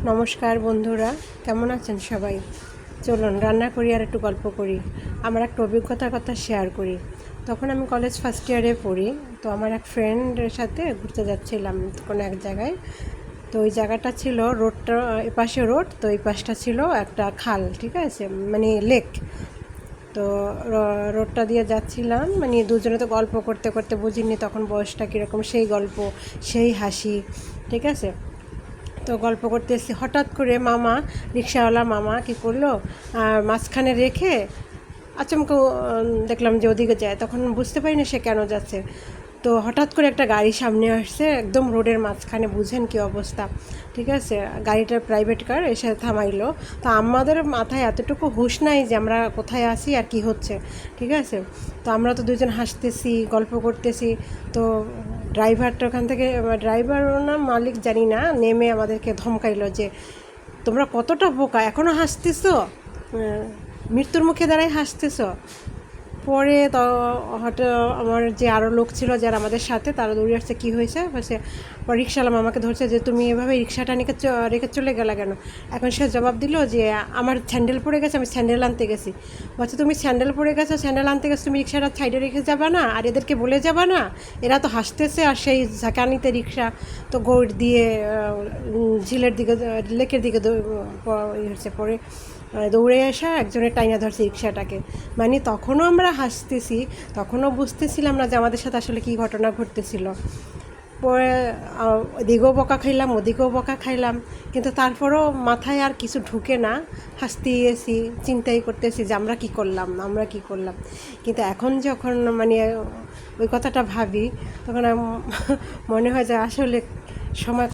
নমস্কার বন্ধুরা, কেমন আছেন সবাই? চলুন রান্না করি আর একটু গল্প করি। আমার একটা অভিজ্ঞতার কথা শেয়ার করি। তখন আমি কলেজ ফার্স্ট ইয়ারে পড়ি। তো আমার এক ফ্রেন্ডের সাথে ঘুরতে যাচ্ছিলাম কোনো এক জায়গায়। তো ওই জায়গাটা ছিল রোডটা, এপাশে রোড, তো এই পাশটা ছিল একটা খাল, ঠিক আছে, মানে লেক। তো রোডটা দিয়ে যাচ্ছিলাম, মানে দুজনে তো গল্প করতে করতে, বুঝিনি তখন বয়সটা কীরকম, সেই গল্প, সেই হাসি, ঠিক আছে। তো গল্প করতে এসেছি, হঠাৎ করে মামা, রিক্সাওয়ালা মামা কী করলো, মাঝখানে রেখে আচমকা দেখলাম যে ওদিকে যায়। তখন বুঝতে পারি না সে কেন যাচ্ছে। তো হঠাৎ করে একটা গাড়ি সামনে আসছে, একদম রোডের মাঝখানে, বুঝেন কী অবস্থা, ঠিক আছে। গাড়িটা প্রাইভেট কার, এসে থামাইলো। তো আমাদের মাথায় এতটুকু হুঁশ নাই যে আমরা কোথায় আসি আর কি হচ্ছে, ঠিক আছে। তো আমরা তো দুজন হাসতেছি, গল্প করতেছি। তো ড্রাইভারটা ওখান থেকে, ড্রাইভারও না মালিক জানি না, নেমে আমাদেরকে ধমকাইলো যে তোমরা কতটা বোকা, এখনও হাসতেছো, মৃত্যুর মুখে দাঁড়াই হাসতেছো। পরে তো হয়তো আমার যে আরও লোক ছিল যারা আমাদের সাথে, তারা দৌড়ে আসছে, কী হয়েছে বলছে। পর রিক্সাওয়ালা আমাকে ধরছে যে তুমি এভাবে রিক্সাটা রেখে চলে গেলা কেন। এখন সে জবাব দিল যে আমার স্যান্ডেল পড়ে গেছে, আমি স্যান্ডেল আনতে গেছি। বলছে তুমি স্যান্ডেল পড়ে গেছো, স্যান্ডেল আনতে গেছো, তুমি রিক্সাটা সাইডে রেখে যাবা না, আর এদেরকে বলে যাবা না। এরা তো হাসতেছে, আর সেই ঝাঁকানিতে রিক্সা তো গৌড় দিয়ে ঝিলের দিকে, লেকের দিকে হচ্ছে। পরে দৌড়ে আসা একজনের টাইনা ধরছে রিক্সাটাকে। মানে তখনও আমরা হাসতেছি, তখনও বুঝতেছিলাম না যে আমাদের সাথে আসলে কী ঘটনা ঘটতেছিল। পরে এদিকেও বকা খাইলাম, ওদিকেও বকা খাইলাম, কিন্তু তারপরও মাথায় আর কিছু ঢুকে না, হাসতেই এসি, চিন্তাই করতেছি যে আমরা কী করলাম। কিন্তু এখন যখন মানে ওই কথাটা ভাবি, তখন মনে হয় যে আসলে সময়